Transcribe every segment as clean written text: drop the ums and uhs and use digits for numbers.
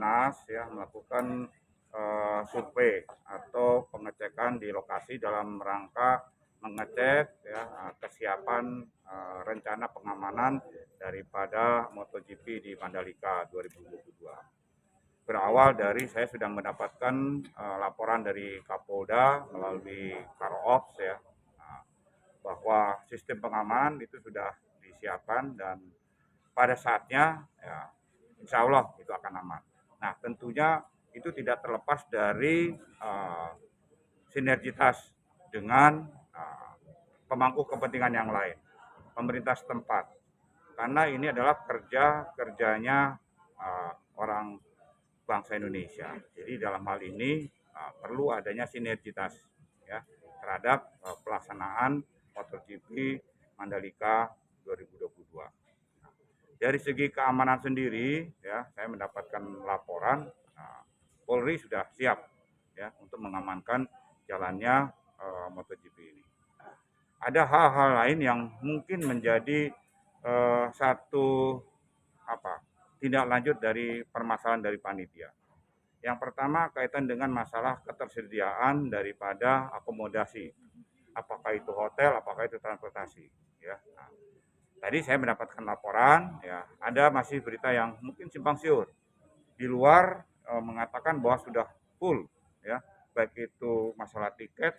Kompolnas ya melakukan survei atau pengecekan di lokasi dalam rangka mengecek ya kesiapan rencana pengamanan daripada MotoGP di Mandalika 2022. Berawal dari saya sudah mendapatkan laporan dari Kapolda melalui Karops ya bahwa sistem pengamanan itu sudah disiapkan dan pada saatnya ya insya Allah itu akan aman. Nah tentunya itu tidak terlepas dari sinergitas dengan pemangku kepentingan yang lain, pemerintah setempat. Karena ini adalah kerjanya orang bangsa Indonesia. Jadi dalam hal ini perlu adanya sinergitas ya terhadap pelaksanaan MotoGP Mandalika 2022. Dari segi keamanan sendiri, ya saya mendapatkan laporan Polri sudah siap ya untuk mengamankan jalannya MotoGP ini. Ada hal-hal lain yang mungkin menjadi satu tindak lanjut dari permasalahan dari panitia. Yang pertama kaitan dengan masalah ketersediaan daripada akomodasi, apakah itu hotel, apakah itu transportasi. Ya. Nah, tadi saya mendapatkan laporan, ya ada masih berita yang mungkin simpang siur di luar mengatakan bahwa sudah full, ya baik itu masalah tiket,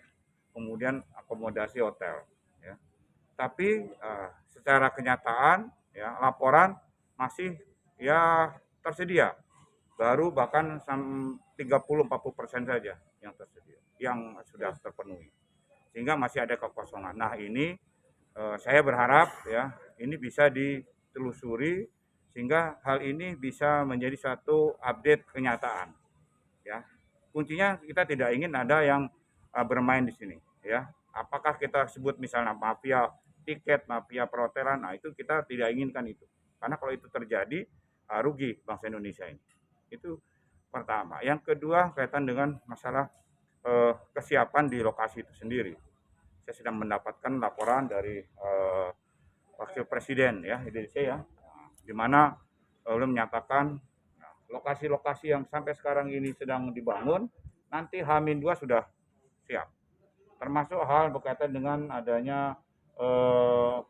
kemudian akomodasi hotel. Ya. Tapi secara kenyataan, ya laporan masih ya tersedia, baru bahkan 30-40% saja yang tersedia, yang sudah terpenuhi, sehingga masih ada kekosongan. Nah ini saya berharap ya ini bisa ditelusuri sehingga hal ini bisa menjadi satu update kenyataan. Ya, kuncinya kita tidak ingin ada yang bermain di sini. Ya, apakah kita sebut misalnya mafia tiket, mafia perhotelan? Nah itu kita tidak inginkan itu. Karena kalau itu terjadi rugi bangsa Indonesia ini. Itu pertama. Yang kedua kaitan dengan masalah kesiapan di lokasi itu sendiri. Saya sedang mendapatkan laporan dari Wakil Presiden ya Indonesia ya, di mana beliau menyatakan lokasi-lokasi yang sampai sekarang ini sedang dibangun nanti H-2 sudah siap. Termasuk hal berkaitan dengan adanya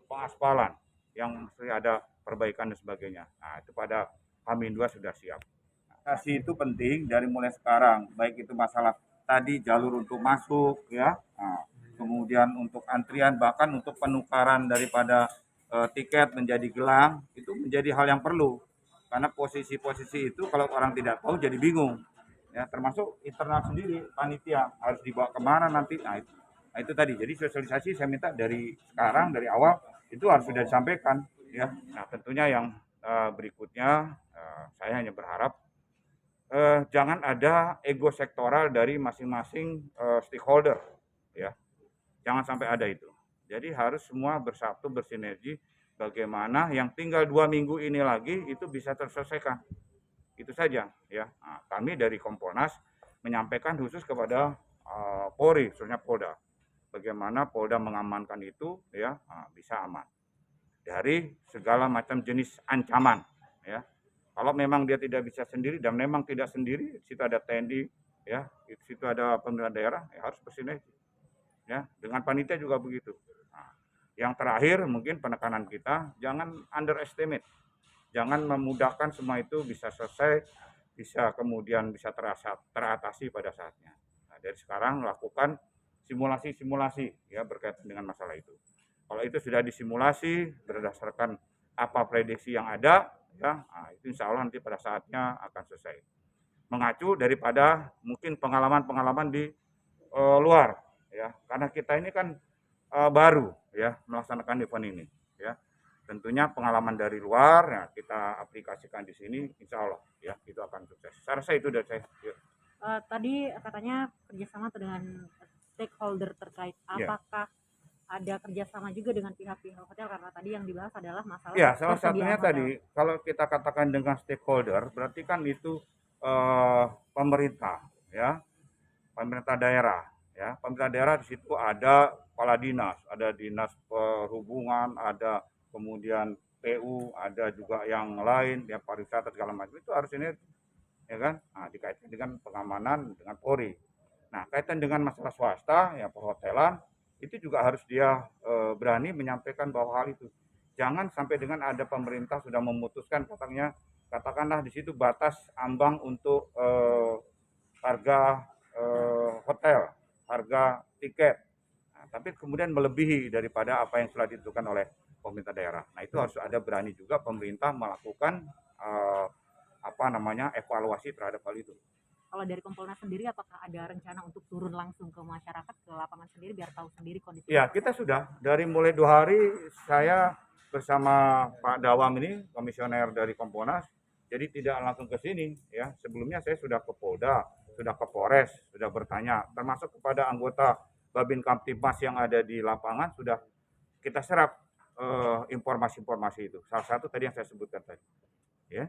pengaspalan yang masih ada perbaikan dan sebagainya. Nah, itu pada H-2 sudah siap. Lokasi itu penting dari mulai sekarang, baik itu masalah tadi jalur untuk masuk ya, kemudian untuk antrian bahkan untuk penukaran daripada tiket menjadi gelang itu menjadi hal yang perlu karena posisi-posisi itu kalau orang tidak tahu jadi bingung ya termasuk internal sendiri panitia harus dibawa kemana nanti. Nah itu tadi jadi sosialisasi saya minta dari sekarang dari awal itu harus sudah disampaikan ya. Nah tentunya yang berikutnya saya hanya berharap jangan ada ego sektoral dari masing-masing stakeholder ya, jangan sampai ada itu. Jadi harus semua bersatu bersinergi bagaimana yang tinggal 2 minggu ini lagi itu bisa terselesaikan. Itu saja ya. Nah, kami dari Kompolnas menyampaikan khusus kepada Polri, khususnya Polda. Bagaimana Polda mengamankan itu ya bisa aman dari segala macam jenis ancaman ya. Kalau memang dia tidak bisa sendiri dan memang tidak sendiri, di situ ada TNI ya, di situ ada pemerintah daerah ya harus bersinergi. Ya, dengan panitia juga begitu. Nah, yang terakhir mungkin penekanan kita jangan underestimate, jangan memudahkan semua itu bisa selesai, bisa kemudian bisa teratasi pada saatnya. Nah, dari sekarang lakukan simulasi-simulasi ya berkaitan dengan masalah itu. Kalau itu sudah disimulasi berdasarkan apa prediksi yang ada, ya, nah, itu insya Allah nanti pada saatnya akan selesai. Mengacu daripada mungkin pengalaman-pengalaman di luar ya karena kita ini kan baru ya melaksanakan event ini ya tentunya pengalaman dari luar ya kita aplikasikan di sini insya Allah ya itu akan sukses. Saya rasa itu dari saya ya. Tadi katanya kerjasama dengan stakeholder terkait, Ya. apakah ada kerjasama juga dengan pihak-pihak hotel karena tadi yang dibahas adalah masalah Ya salah satunya ketersediaan hotel. tadi kalau kita katakan dengan stakeholder berarti kan itu pemerintah ya pemerintah daerah ya pemerintah daerah di situ ada kepala dinas, ada dinas perhubungan, ada kemudian PU, ada juga yang lain ya pariwisata segala macam itu harus ini ya kan? Nah, dikaitkan dengan pengamanan dengan Polri. Nah, kaitan dengan masalah swasta, ya perhotelan, itu juga harus dia berani menyampaikan bahwa hal itu. Jangan sampai dengan ada pemerintah sudah memutuskan katakanlah di situ batas ambang untuk harga hotel, harga tiket. Nah, tapi kemudian melebihi daripada apa yang sudah ditentukan oleh pemerintah daerah. Nah, itu harus ada berani juga pemerintah melakukan evaluasi terhadap hal itu. Kalau dari Kompolnas sendiri, apakah ada rencana untuk turun langsung ke masyarakat, ke lapangan sendiri, biar tahu sendiri kondisi? Ya, kita sudah dari mulai 2 hari saya bersama Pak Dawam ini, komisioner dari Kompolnas, jadi tidak langsung ke sini. Ya, sebelumnya saya sudah ke Polda, sudah ke Polres, sudah bertanya, termasuk kepada anggota Babin Kamtibmas yang ada di lapangan, sudah kita serap informasi-informasi itu. Salah satu tadi yang saya sebutkan tadi. Ya.